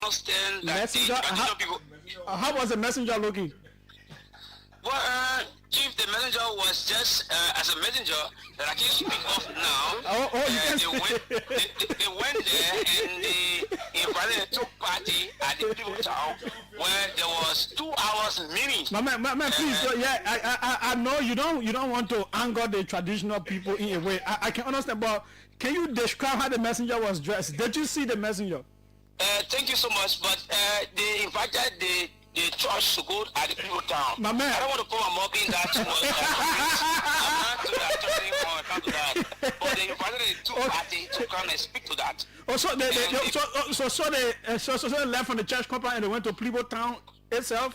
understand that Messenger? the traditional people. How was the messenger looking? Well, Chief, the messenger was just as a messenger that I can speak of now. They went there and they invited a party at the people town where there was 2 hours meeting. Man, please, I know you don't want to anger the traditional people in a way. I can understand, but can you describe how the messenger was dressed? Did you see the messenger? Thank you so much, but they invited the church to go at the people town. My man. I don't want to put my mouth in that too much. I'm not to that. But they invited the two party to come and speak to that. Oh, so they left from the church compound and they went to Plebo Town itself?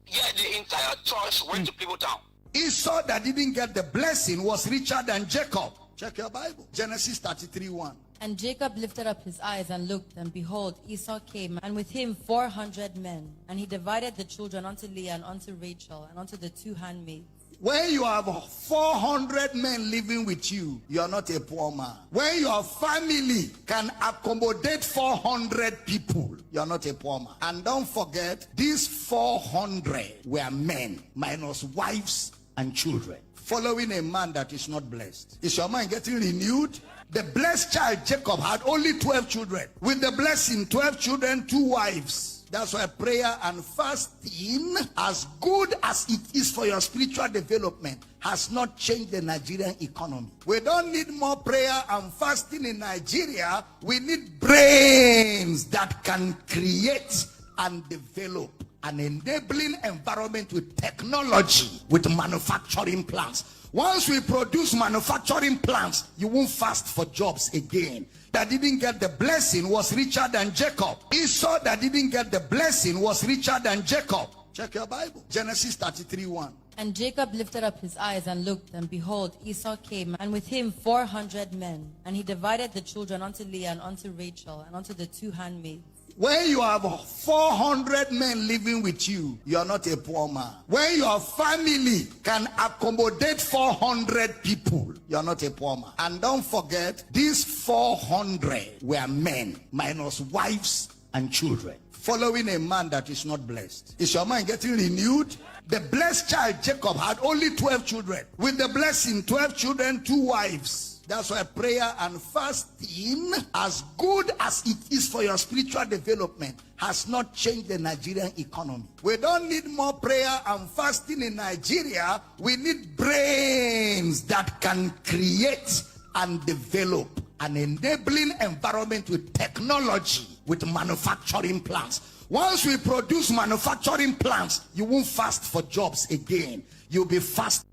Yeah, the entire church went to Plebo Town. Esau that didn't get the blessing was Richard and Jacob. Check your Bible. Genesis 33:1. And Jacob lifted up his eyes and looked, and behold, Esau came, and with him 400 men. And he divided the children unto Leah and unto Rachel and unto the 2 handmaids. When you have 400 men living with you, you are not a poor man. When your family can accommodate 400 people, you are not a poor man. And don't forget, these 400 were men minus wives and children, following a man that is not blessed. Is your mind getting renewed? The blessed child Jacob had only 12 children. With the blessing, 12 children, 2 wives. That's why prayer and fasting, as good as it is for your spiritual development, has not changed the Nigerian economy. We don't need more prayer and fasting in Nigeria. We need brains that can create and develop an enabling environment with technology, with manufacturing plants. Once we produce manufacturing plants, you won't fast for jobs again. That didn't get the blessing was Richard and Jacob. Esau that didn't get the blessing was Richard and Jacob. Check your Bible. Genesis 33:1. And Jacob lifted up his eyes and looked, and behold, Esau came, and with him 400 men. And he divided the children unto Leah and unto Rachel and unto the 2 handmaids. When you have 400 men living with you, you are not a poor man. When your family can accommodate 400 people, you are not a poor man. And don't forget, these 400 were men minus wives and children, following a man that is not blessed. Is your mind getting renewed? The blessed child Jacob had only 12 children. With the blessing, 12 children, 2 wives. That's why prayer and fasting, as good as it is for your spiritual development, has not changed the Nigerian economy. We don't need more prayer and fasting in Nigeria. We need brains that can create and develop an enabling environment with technology, with manufacturing plants. Once we produce manufacturing plants, you won't fast for jobs again. You'll be fast.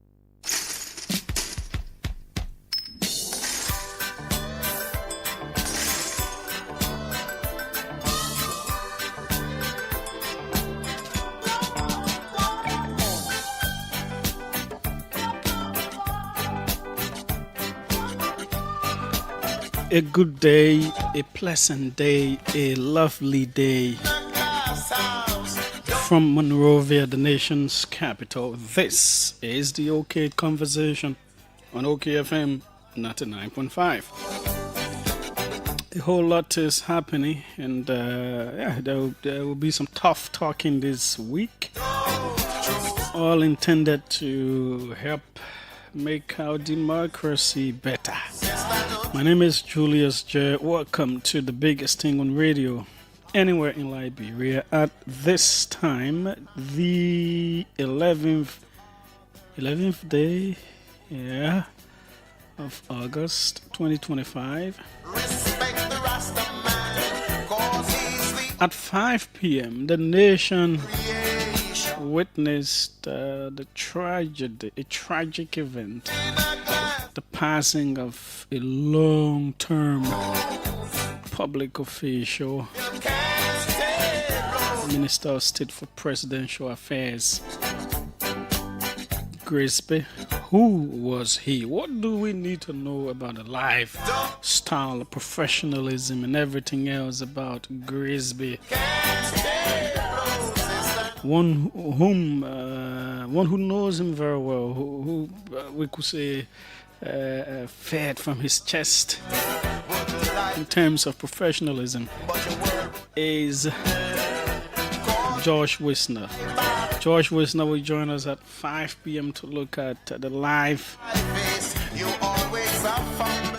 A good day, a pleasant day, a lovely day. From Monrovia, the nation's capital, this is the OK Conversation on OKFM 99.5. A whole lot is happening, and there will be some tough talking this week, all intended to help make our democracy better. My name is Julius J. Welcome to the biggest thing on radio anywhere in Liberia at this time, the 11th day, of August 2025. At 5 p.m., the nation witnessed a tragic event. The passing of a long-term public official, Minister of State for Presidential Affairs, Grisby. Who was he? What do we need to know about the lifestyle, professionalism, and everything else about Grisby? One who knows him very well, who we could say fed from his chest in terms of professionalism. is George Wisner. George Wisner will join us at 5 p.m. to look at the life,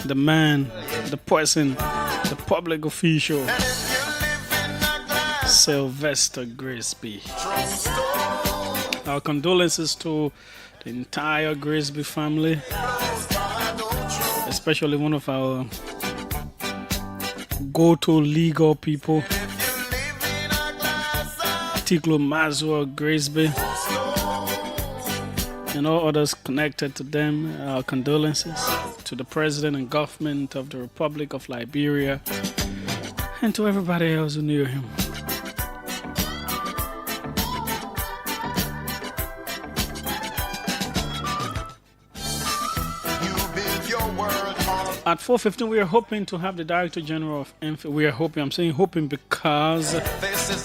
the man, the person, the public official, Sylvester Grisby. Our condolences to the entire Grisby family, especially one of our go-to legal people, Tiklo Mazur Grisby, and all others connected to them. Our condolences to the President and government of the Republic of Liberia, and to everybody else who knew him. At 4:15, we are hoping to have the Director General of MFA. We are hoping, I'm saying hoping because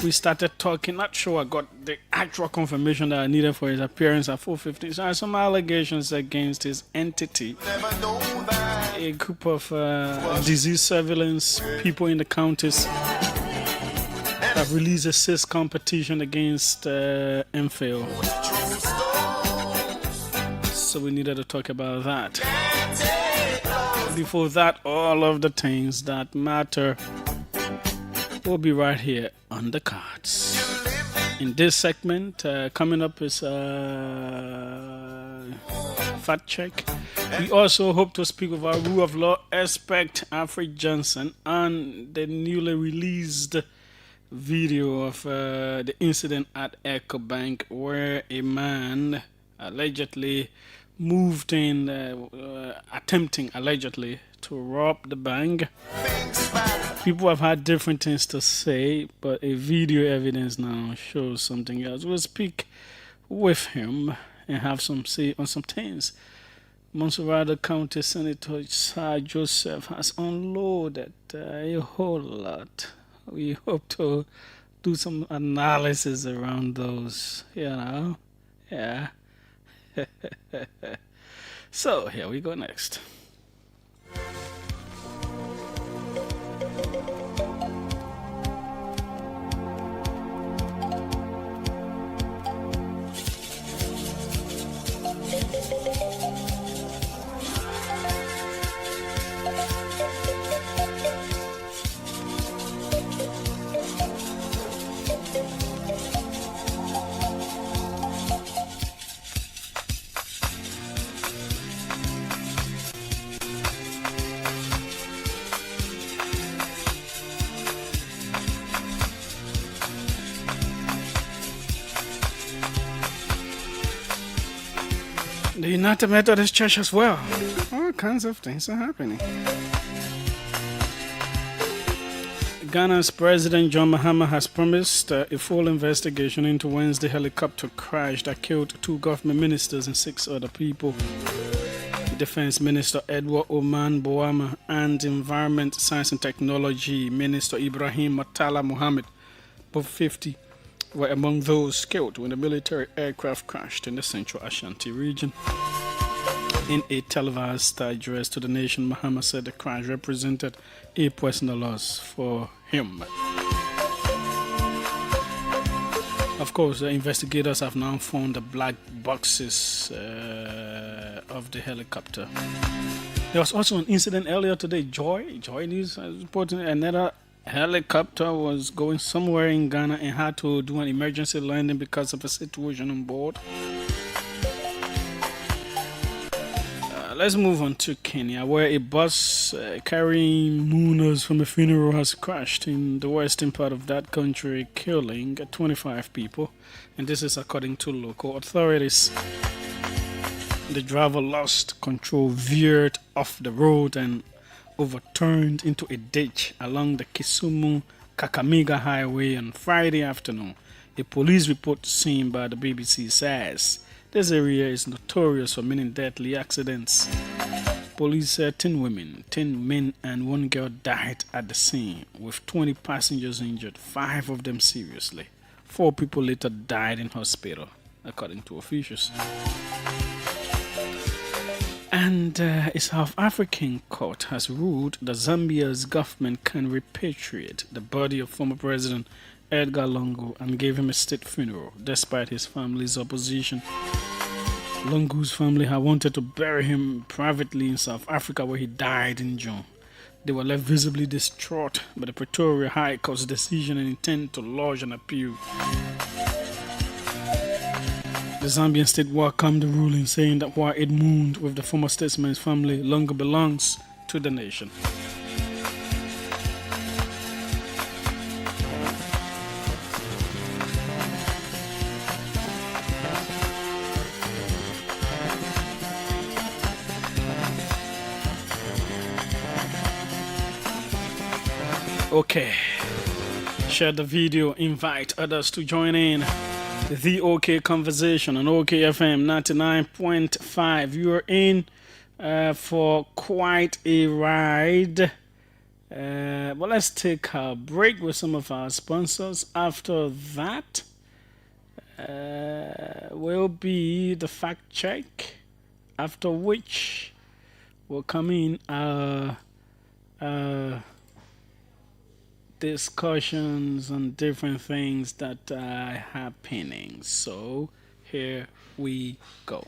we started talking. Not sure I got the actual confirmation that I needed for his appearance at 4:15. So I have some allegations against his entity. A group of disease surveillance people in the counties have released a CIS competition against MFA. So we needed to talk about that. Before that, all of the things that matter will be right here on the cards. In this segment, coming up is fact check. We also hope to speak with our rule of law expert, Alfred Johnson, on the newly released video of the incident at EcoBank where a man allegedly moved in, attempting allegedly to rob the bank. People have had different things to say, but a video evidence now shows something else. We'll speak with him and have some say on some things. Monserrado County Senator Sir Joseph has unloaded a whole lot. We hope to do some analysis around those, yeah. So here we go next. The United Methodist Church as well. All kinds of things are happening. Ghana's President John Mahama has promised a full investigation into Wednesday helicopter crash that killed 2 government ministers and 6 other people. Defense Minister Edward Oman Boama and Environment, Science and Technology Minister Ibrahim Matala Mohammed, both 50, were among those killed when a military aircraft crashed in the central Ashanti region. In a televised address to the nation, Mahama said the crash represented a personal loss for him. Of course, the investigators have now found the black boxes of the helicopter. There was also an incident earlier today. Joy News reporting another helicopter was going somewhere in Ghana and had to do an emergency landing because of a situation on board. Let's move on to Kenya, where a bus carrying mourners from a funeral has crashed in the western part of that country, killing 25 people, and this is according to local authorities. The driver lost control, veered off the road and overturned into a ditch along the Kisumu-Kakamega highway on Friday afternoon. A police report seen by the BBC says this area is notorious for many deadly accidents. Police said 10 women, 10 men and 1 girl died at the scene, with 20 passengers injured, 5 of them seriously. 4 people later died in hospital, according to officials. And a South African court has ruled that Zambia's government can repatriate the body of former President Edgar Lungu and give him a state funeral, despite his family's opposition. Lungu's family had wanted to bury him privately in South Africa, where he died in June. They were left visibly distraught by the Pretoria High Court's decision and intend to lodge an appeal. The Zambian state welcomed the ruling, saying that while it mourned with the former statesman's family, Lungu belongs to the nation. Okay, share the video, invite others to join in the OK conversation on OKFM 99.5. You are in for quite a ride. Well, let's take a break with some of our sponsors. After that will be the fact check, after which will come in discussions on different things that are happening. So here we go.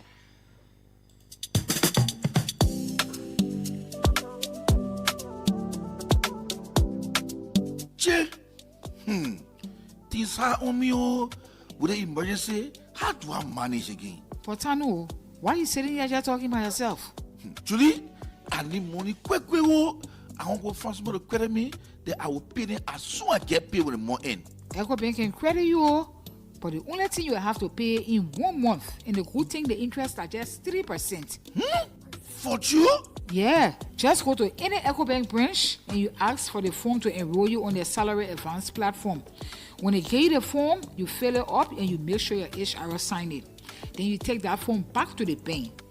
Things are on me with the emergency. How do I manage again? Potano, why are you sitting here just talking by yourself? Julie, I need money quick. I want to find somebody to credit me. That I will pay them as soon as I get paid with the more in. Echo Bank can credit you, but the only thing you have to pay in 1 month, and the good thing, the interest are just 3%. For you? Yeah, just go to any Echo Bank branch and you ask for the form to enroll you on their salary advance platform. When they give you the form, you fill it up and you make sure your HR sign it. Then you take that form back to the bank.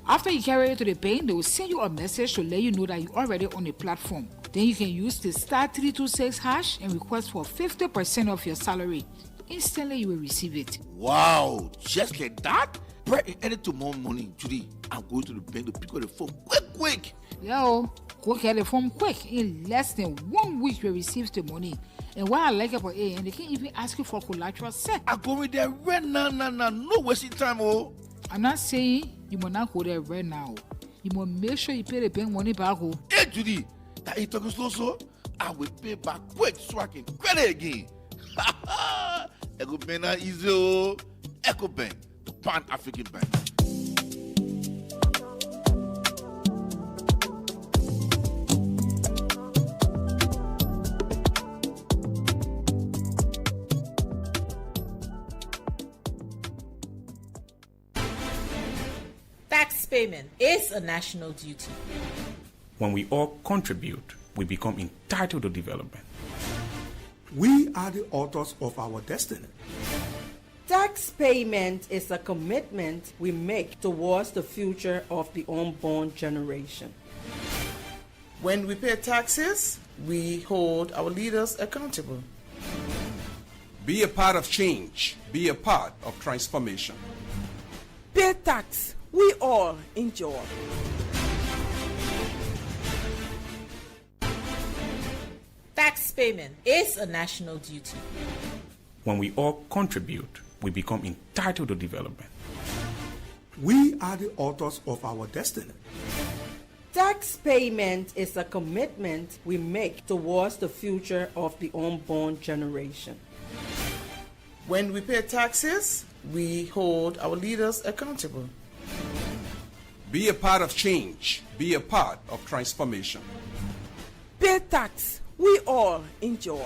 After you carry it to the bank, they will send you a message to let you know that you're already on the platform. Then you can use the *326# and request for 50% of your salary. Instantly, you will receive it. Wow, just like that? Break edit to more money, Judy. I'm going to the bank to pick up the phone quick. Yo, go get the form quick. In less than 1 week, you will receive the money. And what I like about it, and they can even ask you for collateral set. I'm going there right now. No wasting time, oh. I'm not saying you must not go there right now. You must make sure you pay the bank money back. Hey, Judy, that you talking slow, so I will pay back quick so I can credit again. Echo Bank na easy, oh. Echo Bank, the Pan-African Bank. Tax payment is a national duty. When we all contribute, we become entitled to development. We are the authors of our destiny. Tax payment is a commitment we make towards the future of the unborn generation. When we pay taxes, we hold our leaders accountable. Be a part of change. Be a part of transformation. Pay tax. We all enjoy. Tax payment is a national duty. When we all contribute, we become entitled to development. We are the authors of our destiny. Tax payment is a commitment we make towards the future of the unborn generation. When we pay taxes, we hold our leaders accountable. Be a part of change. Be a part of transformation. Pay tax. We all enjoy.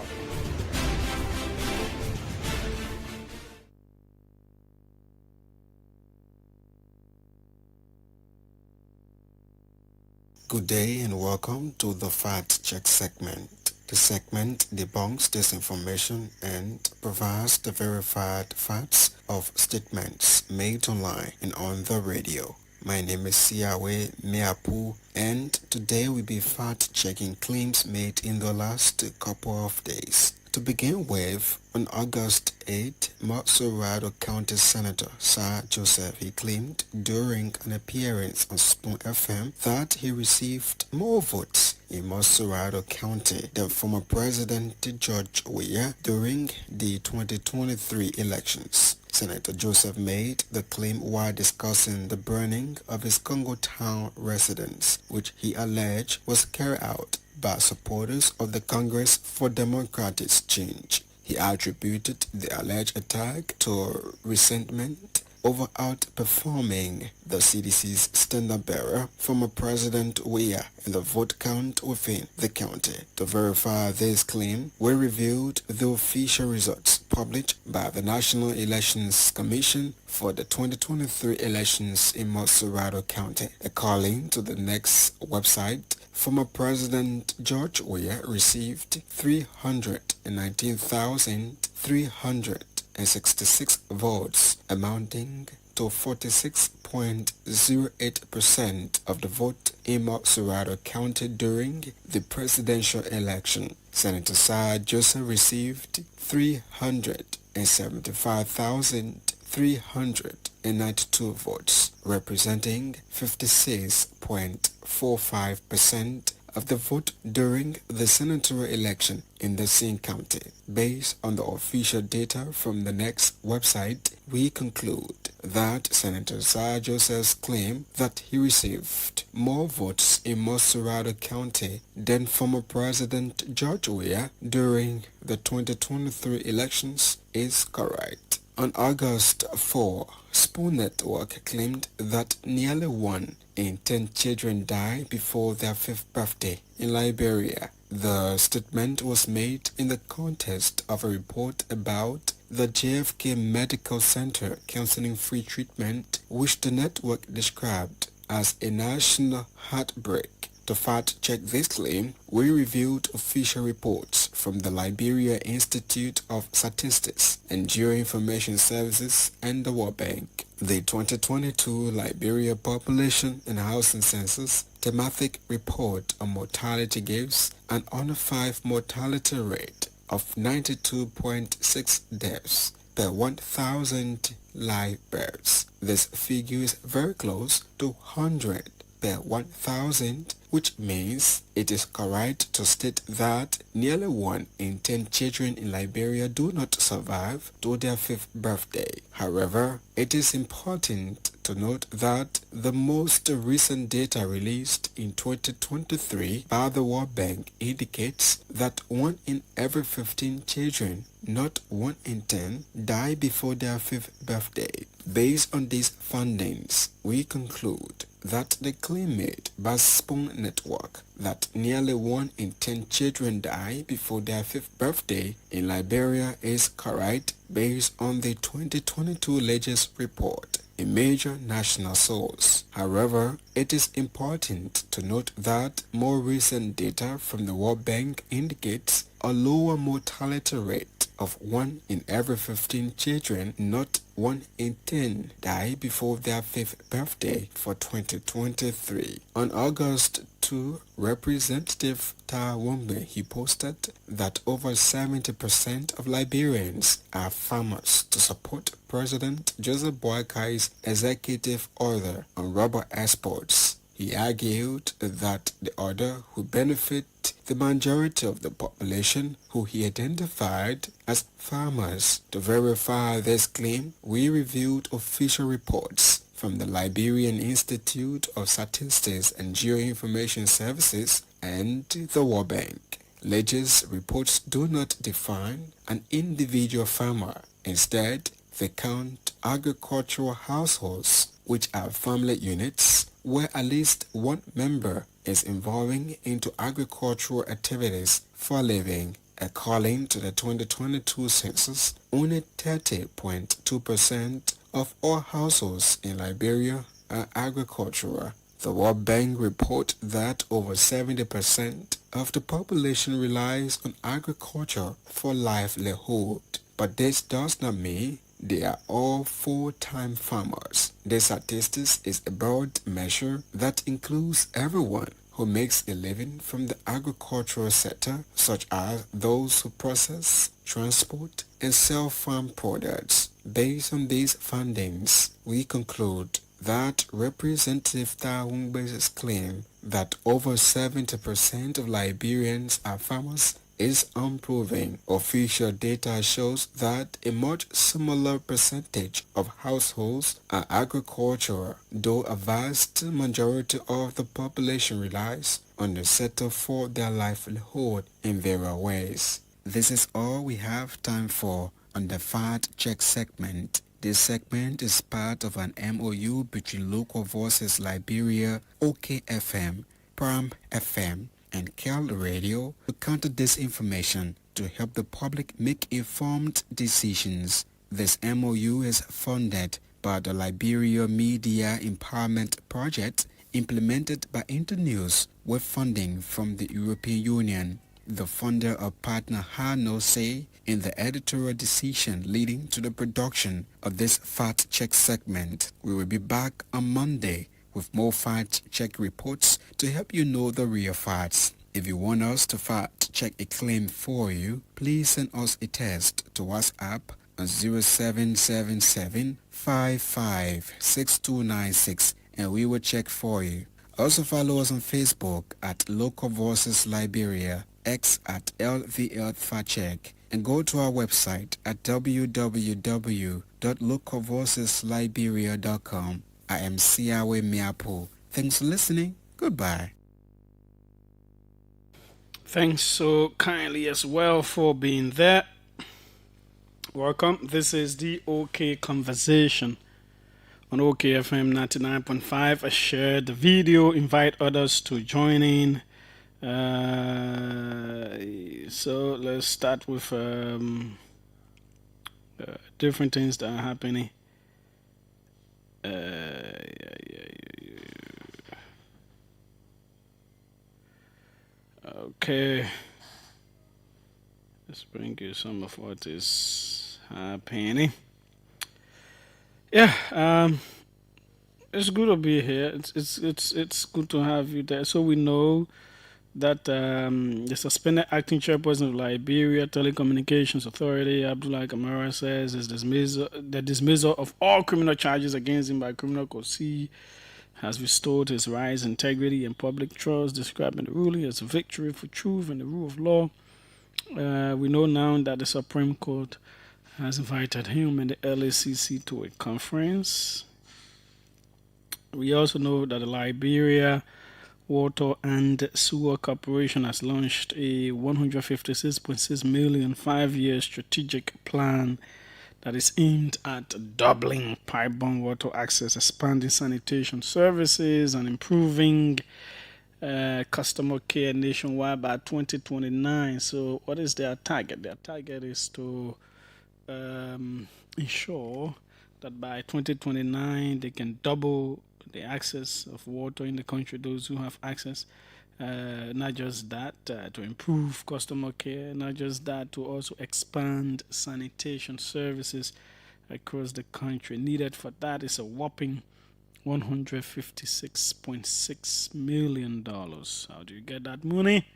Good day and welcome to the Fact Check segment. The segment debunks disinformation and provides the verified facts of statements made online and on the radio. My name is Siawe Meapu, and today we'll be fact-checking claims made in the last couple of days. To begin with, on August 8, Matsurado County Senator Sir Joseph, he claimed during an appearance on Spoon FM that he received more votes in Matsurado County than former President George Weah during the 2023 elections. Senator Joseph made the claim while discussing the burning of his Congo Town residence, which he alleged was carried out by supporters of the Congress for Democratic Change. He attributed the alleged attack to resentment over outperforming the CDC's standard-bearer, former President Weah, in the vote count within the county. To verify this claim, we reviewed the official results published by the National Elections Commission for the 2023 elections in Matsurado County. According to the next website, former President George Weah received 319,366 votes, amounting to 46.08% of the vote in Matsurado County during the presidential election. Senator Sir Joseph received 375,392 votes, representing 56.45% of the vote during the senatorial election in the same county. Based on the official data from the next website, we conclude that Senator Sir Joseph's claim that he received more votes in Matsurado County than former President George Weah during the 2023 elections is correct. On August 4, Spoon Network claimed that nearly 1 in 10 children die before their 5th birthday in Liberia. The statement was made in the context of a report about the JFK Medical Center counseling free treatment, which the network described as a national heartbreak. To fact-check this claim, we reviewed official reports from the Liberia Institute of Statistics and Geoinformation Services and the World Bank. The 2022 Liberia Population and Housing Census thematic report on mortality gives an under 5 mortality rate of 92.6 deaths per 1,000 live births. This figure is very close to 100 per 1,000, which means it is correct to state that nearly 1 in 10 children in Liberia do not survive to their 5th birthday. However, it is important to note that the most recent data released in 2023 by the World Bank indicates that 1 in every 15 children, not 1 in 10, die before their 5th birthday. Based on these findings, we conclude that the claim made by Spoon Network that nearly 1 in 10 children die before their 5th birthday in Liberia is correct based on the 2022 Legis report, a major national source. However, it is important to note that more recent data from the World Bank indicates a lower mortality rate of 1 in every 15 children, not 1 in 10, die before their 5th birthday for 2023. On August 2, Representative Tawumbe, he posted that over 70% of Liberians are farmers to support President Joseph Boakai's executive order on rubber exports. He argued that the order would benefit the majority of the population who he identified as farmers. To verify this claim, we reviewed official reports from the Liberian Institute of Statistics and Geoinformation Services and the World Bank. Legis reports do not define an individual farmer. Instead, they count agricultural households, which are family units where at least one member is involving into agricultural activities for a living. According to the 2022 census, only 30.2% of all households in Liberia are agricultural. The World Bank report that over 70% of the population relies on agriculture for livelihood. But this does not mean they are all full-time farmers. This statistics is a broad measure that includes everyone who who makes a living from the agricultural sector, such as those who process, transport, and sell farm products. Based on these findings, we conclude that Representative Taungbe's claim that over 70% of Liberians are farmers is unproven. Official data shows that a much similar percentage of households are agricultural, though a vast majority of the population relies on the sector for their livelihood in various ways. This is all we have time for on the Fact Check segment. This segment is part of an MOU between Local Voices Liberia, OKFM, Pram FM, and Cal Radio to counter disinformation to help the public make informed decisions. This MOU is funded by the Liberia Media Empowerment Project implemented by Internews with funding from the European Union. The funder or partner had no say in the editorial decision leading to the production of this Fact Check segment. We will be back on Monday with more Fact Check reports to help you know the real facts. If you want us to fact check a claim for you, please send us a text to WhatsApp on 0777 556296 and we will check for you. Also follow us on Facebook at Local Voices Liberia, X at LVL Fact Check, and go to our website at www.localvoicesliberia.com. I am Siawe Miapo. Thanks for listening. Goodbye. Thanks so kindly as well for being there. Welcome. This is the OK Conversation on OKFM 99.5. I shared the video. Invite others to join in. So let's start with different things that are happening. Okay, let's bring you some of what is happening. Yeah, it's good to be here. It's good to have you there. So we know that the suspended acting chairperson of Liberia Telecommunications Authority, Abdullah Kamara, says the dismissal of all criminal charges against him by Criminal Code C has restored his rights, integrity, and public trust, describing the ruling as a victory for truth and the rule of law. We know now that the Supreme Court has invited him and the LACC to a conference. We also know that the Liberia Water and Sewer Corporation has launched a $156.6 million 5-year strategic plan that is aimed at doubling pipe-borne water access, expanding sanitation services, and improving customer care nationwide by 2029. So what is their target? Their target is to ensure that by 2029 they can double the access of water in the country, those who have access. Not just that, to improve customer care, not just that, to also expand sanitation services across the country. Needed for that is a whopping $156.6 million. How do you get that money?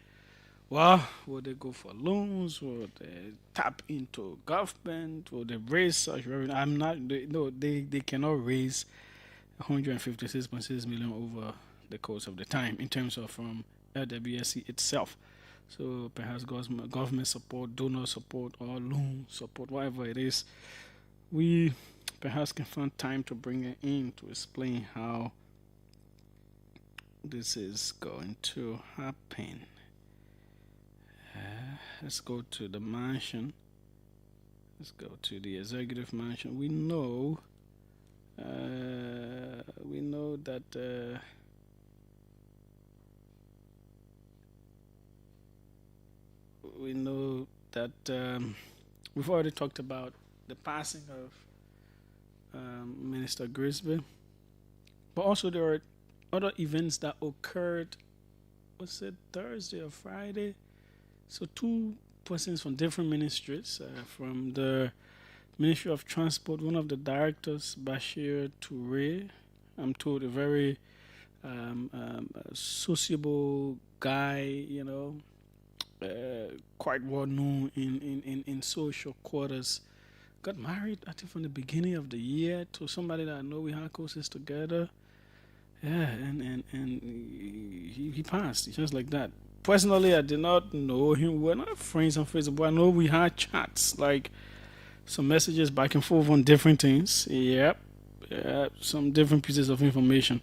Well, will they go for loans? Will they tap into government? Will they raise such revenue? They cannot raise $156.6 million over the course of the time in terms of from LWSC itself. So perhaps government support, donor support, or loan support, whatever it is, we perhaps can find time to bring it in to explain how this is going to happen. Let's go to the mansion. Let's go to the executive mansion. We know that we've already talked about the passing of Minister Grisby, but also there are other events that occurred. Was it Thursday or Friday? So two persons from different ministries, from the Ministry of Transport, one of the directors, Bashir Toure, I'm told a very sociable guy, quite well known in social quarters. Got married, I think, from the beginning of the year to somebody that I know we had courses together. Yeah, and he passed just like that. Personally, I did not know him. We're not friends on Facebook, but I know we had chats, like some messages back and forth on different things. Yep. Yeah, some different pieces of information.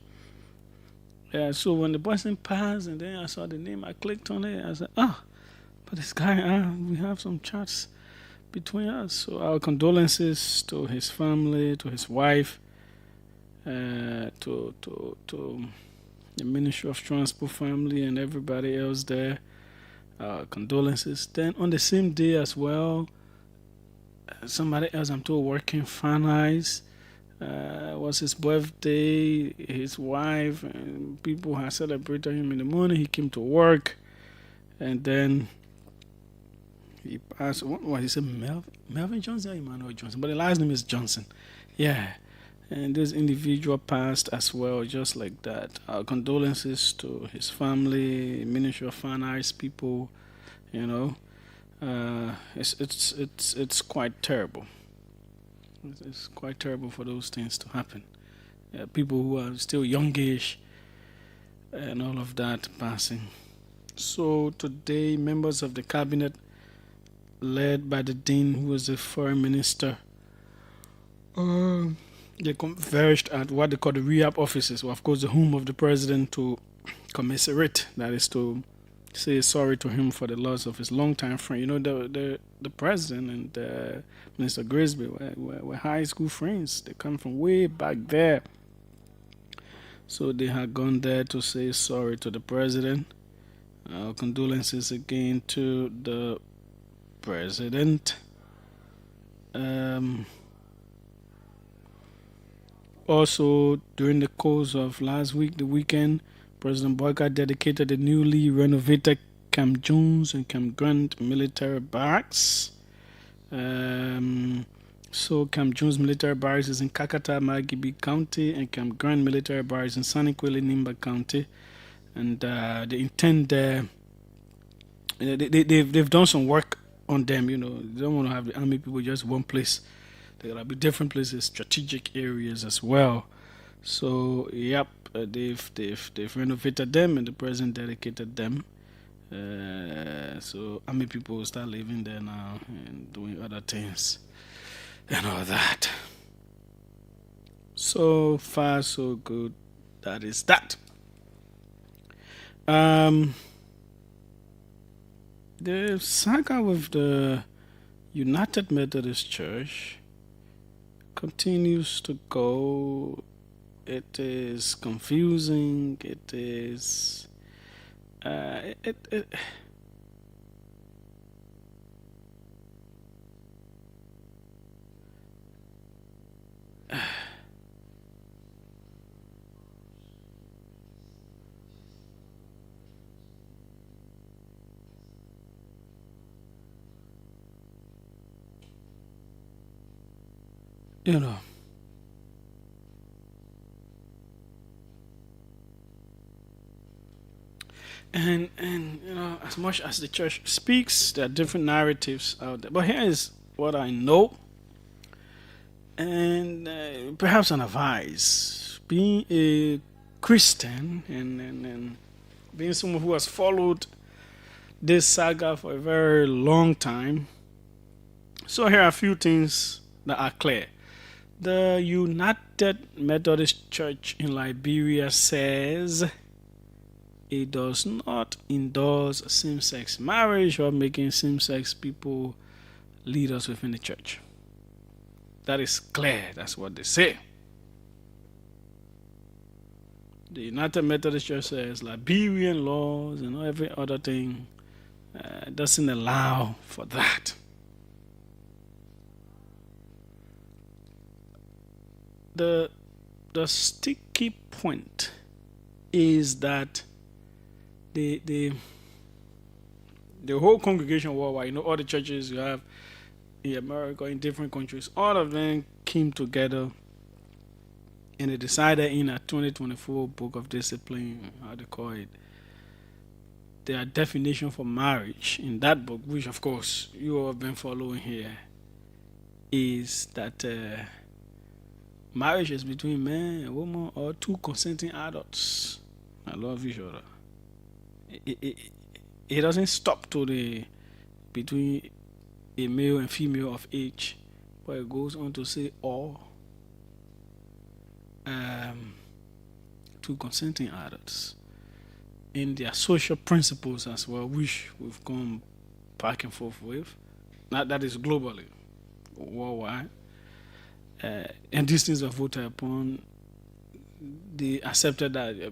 Yeah, so when the person passed and then I saw the name, I clicked on it. I said, but this guy, we have some chats between us. So our condolences to his family, to his wife, to the Ministry of Transport family and everybody else there. Condolences. Then on the same day as well, somebody else I'm told working finance. Was his birthday, his wife, and people had celebrated him in the morning. He came to work, and then he passed. What he said, Melvin Johnson or Emmanuel Johnson, but the last name is Johnson. Yeah, and this individual passed as well, just like that. Our condolences to his family, Ministry of Finance people. It's quite terrible. It's quite terrible for those things to happen. People who are still youngish and all of that passing. So today, members of the cabinet, led by the dean, who was the foreign minister, they converged at what they call the rehab offices, well, of course, the home of the president, to commiserate. That is to say sorry to him for the loss of his longtime friend. The president and Minister Grisby were high school friends. They come from way back there. So they had gone there to say sorry to the president. Our condolences again to the president. Also, during the course of last week, the weekend, President Boyka dedicated the newly renovated Camp Jones and Camp Grant military barracks. So Camp Jones military barracks is in Kakata, Magibi County, and Camp Grant military barracks in Saniquili, Nimba County. And they intend they've done some work on them. They don't want to have the army people just one place. There gotta be different places, strategic areas as well. So yep. They've renovated them, and the president dedicated them. So army people will start living there now and doing other things and all that. So far, so good. That is that. The saga with the United Methodist Church continues to go. It is confusing. It is. And as much as the church speaks, there are different narratives out there. But here is what I know, and perhaps an advice. Being a Christian and being someone who has followed this saga for a very long time, so here are a few things that are clear. The United Methodist Church in Liberia says it does not endorse same-sex marriage or making same-sex people leaders within the church. That is clear. That's what they say. The United Methodist Church says Liberian laws and every other thing doesn't allow for that. The sticky point is that the whole congregation worldwide, all the churches you have in America, in different countries, all of them came together And they decided in a 2024 book of discipline, how they call it, their definition for marriage in that book, which of course you all have been following here, is that marriage is between man and woman or two consenting adults. I love each other. It doesn't stop to the between a male and female of age, but it goes on to say all two consenting adults in their social principles as well, which we've gone back and forth with. That is globally, worldwide. And these things are voted upon. They accepted that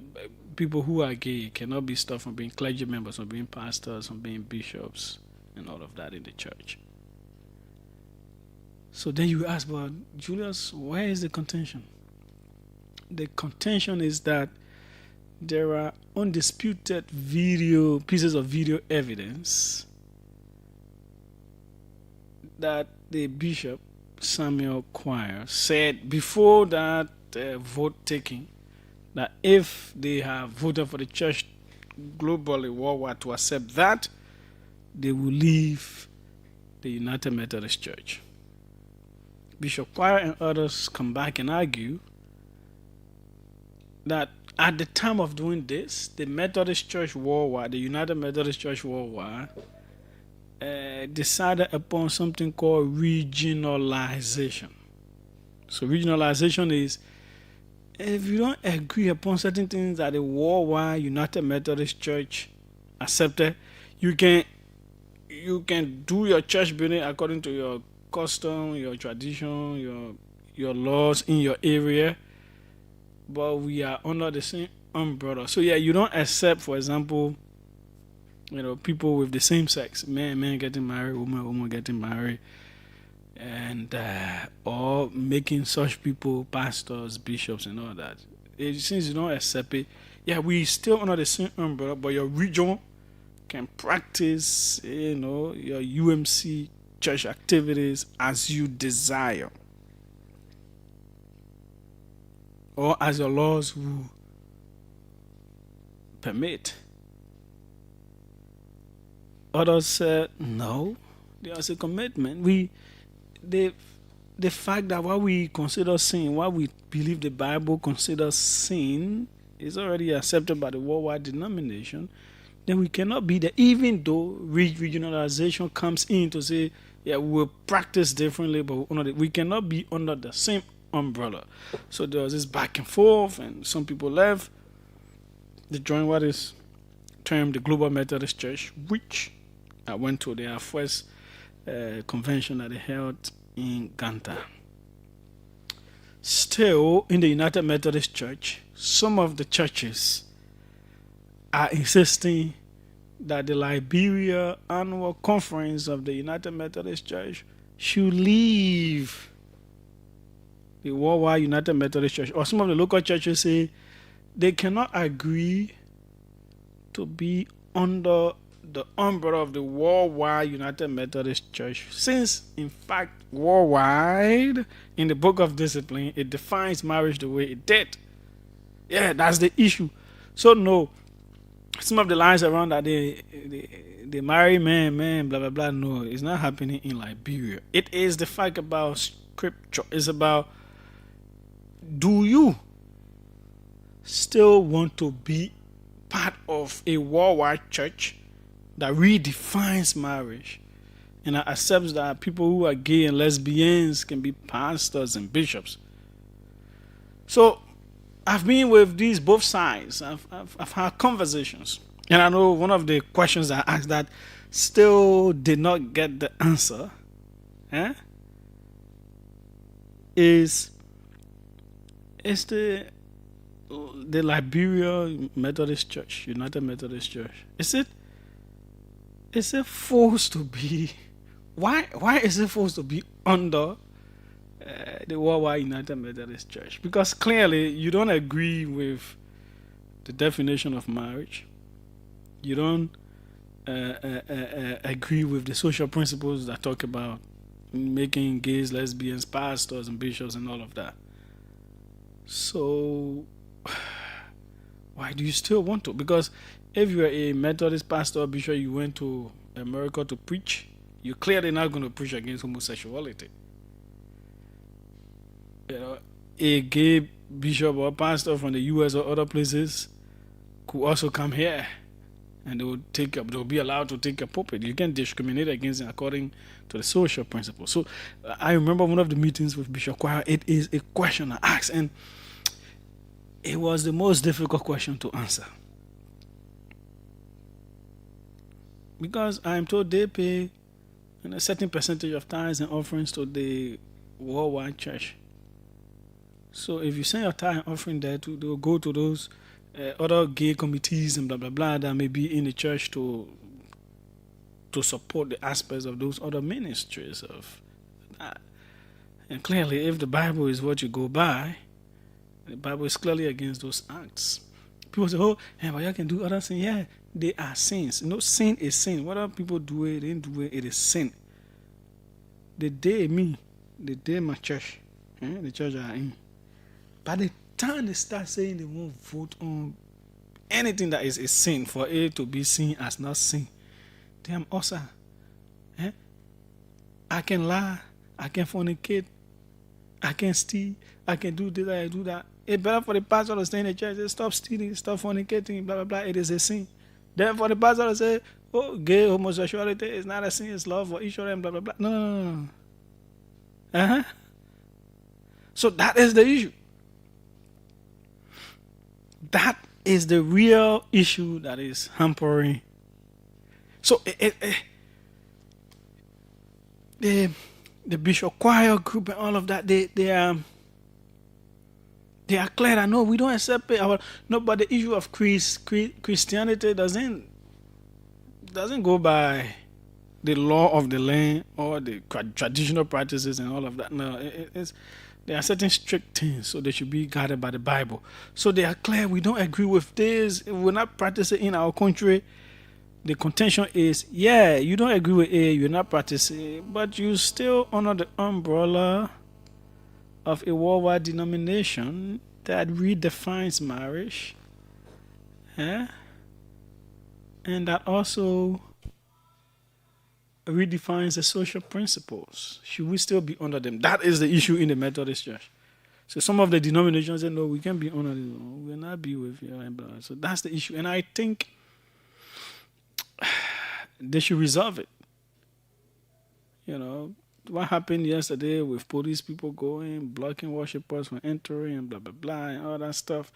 people who are gay cannot be stopped from being clergy members, from being pastors, from being bishops, and all of that in the church. So then you ask, well, Julius, where is the contention? The contention is that there are undisputed pieces of video evidence that the Bishop Samuel Choir said before that vote taking, that if they have voted for the church globally, worldwide, to accept that, they will leave the United Methodist Church. Bishop Choir and others come back and argue that at the time of doing this, the Methodist Church worldwide, the United Methodist Church worldwide, decided upon something called regionalization. So regionalization is, if you don't agree upon certain things that the worldwide United Methodist Church accepted, you can do your church building according to your custom, your tradition, your laws in your area, but we are under the same umbrella. So yeah, you don't accept, for example, people with the same sex, man getting married, woman getting married, and or making such people pastors, bishops, and all that. Since you don't accept it, yeah, we still under the same umbrella, but your region can practice, your UMC church activities as you desire, or as your laws will permit. Others said, no, there's a commitment. The fact that what we consider sin, what we believe the Bible considers sin, is already accepted by the worldwide denomination, then we cannot be there, even though regionalization comes in to say, yeah, we'll practice differently, but we cannot be under the same umbrella. So there was this back and forth, and some people left. They joined what is termed the Global Methodist Church, which I went to their first convention that they held in Ghana. Still, in the United Methodist Church, some of the churches are insisting that the Liberia Annual Conference of the United Methodist Church should leave the worldwide United Methodist Church. Or some of the local churches say they cannot agree to be under the umbrella of the worldwide United Methodist Church, since in fact worldwide, in the book of discipline, it defines marriage the way it did. Yeah, that's the issue. So no, some of the lines around that they marry man, blah blah blah. No, it's not happening in Liberia. It is the fact about scripture. It's about, do you still want to be part of a worldwide church that redefines marriage and accepts that people who are gay and lesbians can be pastors and bishops? So I've been with these both sides. I've had conversations, and I know one of the questions I asked that still did not get the answer is the Liberia Methodist Church, United Methodist Church, is it forced to be, why is it forced to be under the worldwide United Methodist Church? Because clearly you don't agree with the definition of marriage. You don't agree with the social principles that talk about making gays, lesbians, pastors, and bishops, and all of that. So, why do you still want to? Because if you're a Methodist pastor or bishop, you went to America to preach, you're clearly not going to preach against homosexuality. You know, a gay bishop or pastor from the US or other places could also come here, and they'll be allowed to take a pulpit. You can't discriminate against them according to the social principles. So I remember one of the meetings with Bishop Choir. It is a question I asked, and it was the most difficult question to answer. Because I'm told they pay a certain percentage of tithes and offerings to the worldwide church. So if you send your tithe and offering there, they'll go to those other gay committees and blah blah blah that may be in the church to support the aspects of those other ministries of that. And clearly, if the Bible is what you go by, the Bible is clearly against those acts. People say, "Oh, but you can do other things." Yeah, they are sins. Sin is sin. Whether people do it, they didn't do it, it is sin. The day my church, the church I am in, by the time they start saying they won't vote on anything that is a sin for it to be seen as not sin, damn awesome. I can lie, I can fornicate, I can steal, I can do this, I do that. It's better for the pastor to stay in the church and say, stop stealing, stop fornicating, blah blah blah. It is a sin. Then for the pastor to say, oh, gay homosexuality is not a sin, it's love for each other and blah blah blah. No. So that is the issue. That is the real issue that is hampering. So the Bishop Choir group and all of that, they are clear that no, we don't accept it. But the issue of Christianity doesn't go by the law of the land or the traditional practices and all of that. No, there are certain strict things, so they should be guided by the Bible. So they are clear, we don't agree with this, we're not practicing in our country. The contention is, yeah, you don't agree with it, you're not practicing, but you still honor the umbrella of a worldwide denomination that redefines marriage, and that also redefines the social principles. Should we still be under them? That is the issue in the Methodist Church. So some of the denominations say, no, we can't be under them. We will not be with you. So that's the issue. And I think they should resolve it. You know, what happened yesterday with police people going, blocking worshipers from entering and blah, blah, blah, and all that stuff,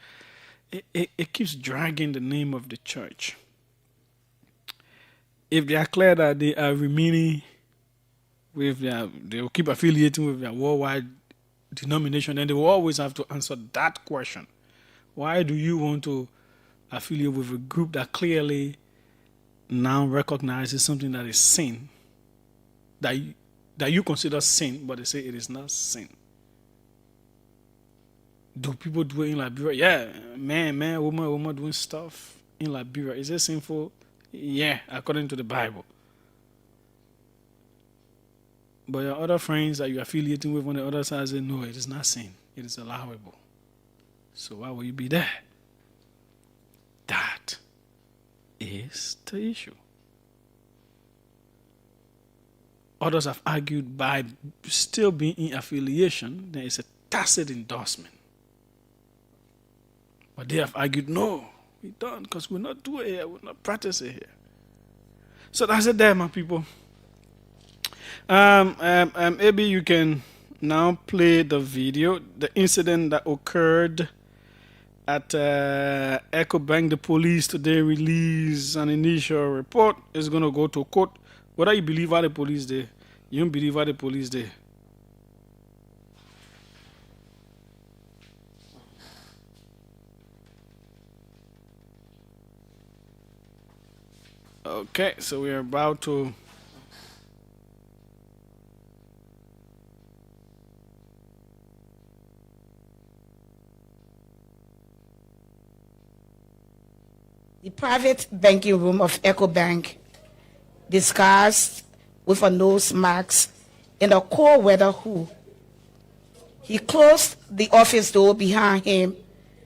it keeps dragging the name of the church. If they are clear that they are remaining with they will keep affiliating with their worldwide denomination, then they will always have to answer that question. Why do you want to affiliate with a group that clearly now recognizes something that is sin, that you consider sin, but they say it is not sin? Do people do it in Liberia? Yeah, man, woman doing stuff in Liberia. Is it sinful? Yeah, according to the Bible. But your other friends that you're affiliating with on the other side say, no, it is not sin. It is allowable. So why will you be there? That is the issue. Others have argued by still being in affiliation, there is a tacit endorsement. But they have argued, no, we don't, because we're not doing it here, we're not practicing it here. So that's it there, my people. Maybe you can now play the video, the incident that occurred at EcoBank. The police today released an initial report. It's going to go to court. Whether you believe what the police did, you don't believe what the police did. Okay, so we are about to the private banking room of EcoBank, disguised with a nose mask and a cold weather hood, He closed the office door behind him,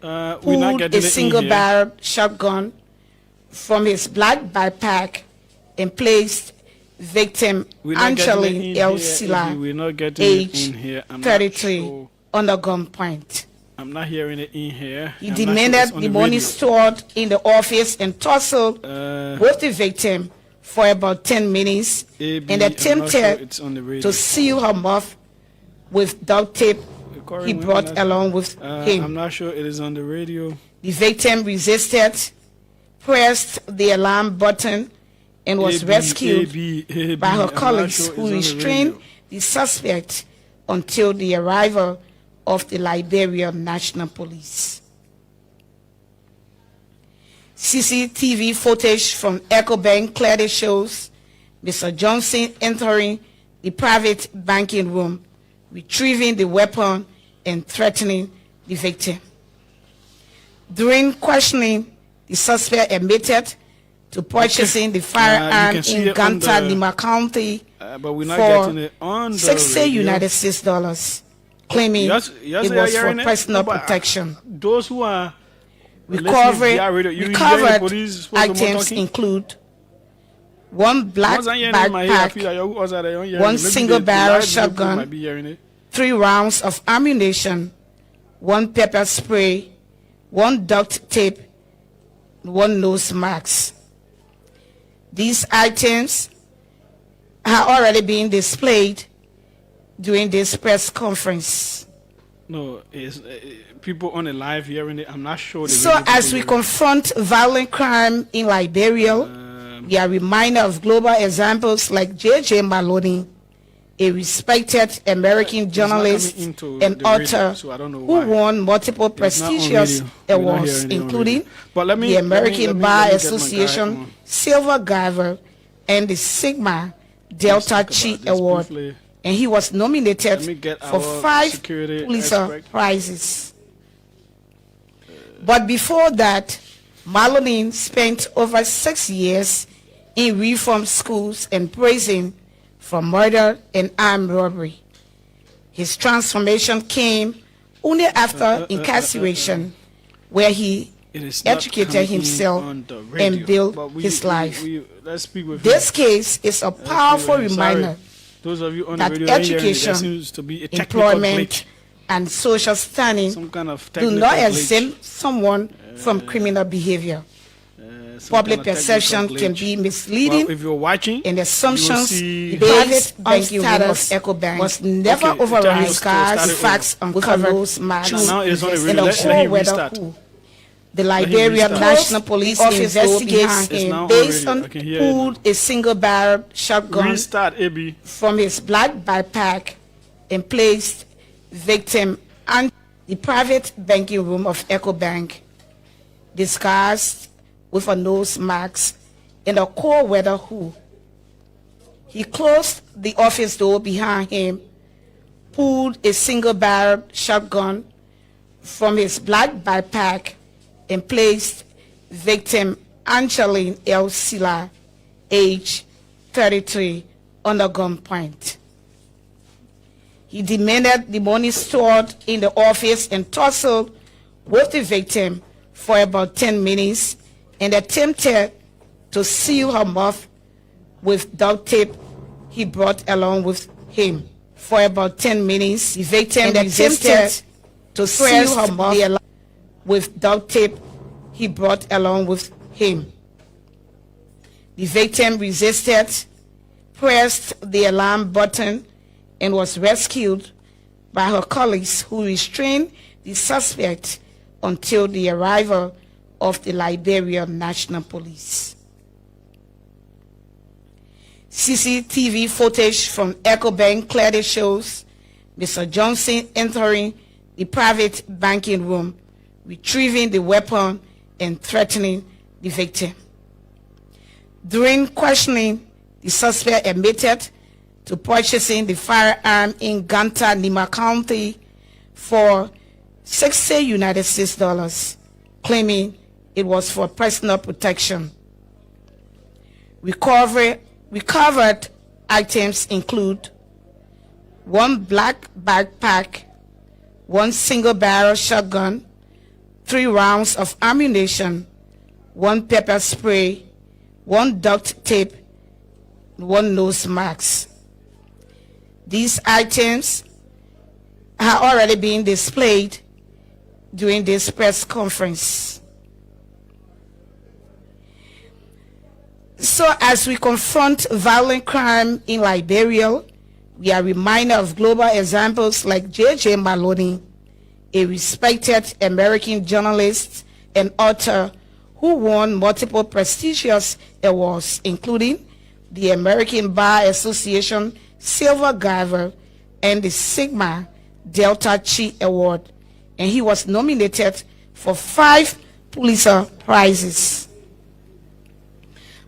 pulled a single-barreled shotgun from his black backpack, and placed victim Angeline El Sila, age 33, under gunpoint. I'm not hearing it in here. He demanded the money stored in the office and tussled with the victim for about 10 minutes and attempted to seal her mouth with duct tape he brought along with him. I'm not sure it is on the radio. The victim resisted, pressed the alarm button, and was rescued by her colleagues who restrained the suspect until the arrival of the Liberia National Police. CCTV footage from EcoBank clearly shows Mr. Johnson entering the private banking room, retrieving the weapon and threatening the victim. During questioning, the suspect admitted to purchasing the firearm in Ganta, Lima County but we're not for getting it on the $60 radio. United States dollars, claiming it was for personal protection. Those who are recovered police items include one black backpack, one single-barrel shotgun, 3 rounds of ammunition, 1 pepper spray, 1 duct tape, 1 nose mask. These items are already being displayed during this press conference. No, it's people on the live hearing it. I'm not sure. So as we confront violent crime in Liberia, we are reminded of global examples like J.J. Maloney, a respected American journalist and author who won multiple prestigious awards, including the American Bar Association Silver Gavel and the Sigma Delta Chi Award, and he was nominated for 5 Pulitzer Prizes. But before that, Maloney spent over 6 years in reform schools and prison for murder and armed robbery. His transformation came only after incarceration, where he educated himself and built his life. This case is a powerful reminder those of you on that the radio education, seems to be a employment, glitch. and social standing do not exempt someone from criminal behavior. Public perception can be misleading, if you're watching, and assumptions see based on status was never override the facts uncovered now it's on the in radio. the Let whole him weather restart. who. The Liberia National Police investigates him based on pulled a single-barrel shotgun from his black backpack and placed victim in the private banking room of EcoBank, disguised with a nose mask and a cold weather hood. He closed the office door behind him, pulled a single-barrel shotgun from his black backpack, and placed victim Angeline El Sila, age 33, under gunpoint. He demanded the money stored in the office and tussled with the victim for about 10 minutes and attempted to seal her mouth with duct tape he brought along with him. For about 10 minutes, the victim resisted to seal her mouth with duct tape he brought along with him. The victim resisted, pressed the alarm button, and was rescued by her colleagues who restrained the suspect until the arrival of the Liberia National Police. CCTV footage from EcoBank clearly shows Mr. Johnson entering the private banking room, retrieving the weapon and threatening the victim. During questioning, the suspect admitted to purchasing the firearm in Ganta, Lima County for $60 United States dollars, claiming it was for personal protection. Recovered items include one black backpack, 1 single-barrel shotgun, 3 rounds of ammunition, 1 pepper spray, 1 duct tape, 1 nose mask. These items are already being displayed during this press conference. So as we confront violent crime in Liberia, we are reminded of global examples like J.J. Maloney, a respected American journalist and author who won multiple prestigious awards, including the American Bar Association Silver Gavel and the Sigma Delta Chi Award, and he was nominated for 5 Pulitzer Prizes.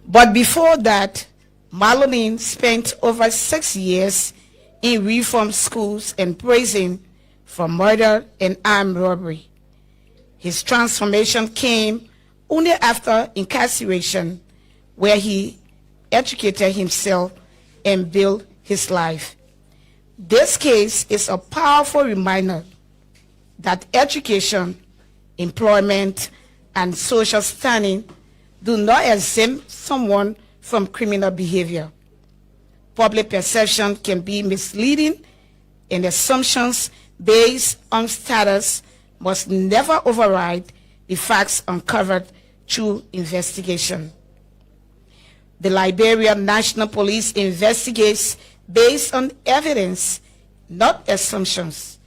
But before that, Maloney spent over 6 years in reform schools and prison for murder and armed robbery. His transformation came only after incarceration, where he educated himself and built his life. This case is a powerful reminder that education, employment, and social standing do not exempt someone from criminal behavior. Public perception can be misleading, and assumptions based on status must never override the facts uncovered through investigation. The Liberian National Police investigates based on evidence, not assumptions,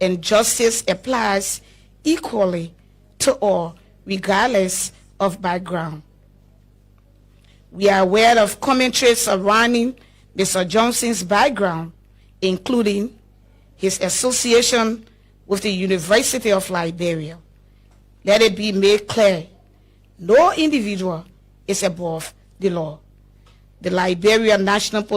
and justice applies equally to all, regardless of background. We are aware of commentary surrounding Mr. Johnson's background, including his association with the University of Liberia. Let it be made clear, no individual is above the law. The Liberian National Police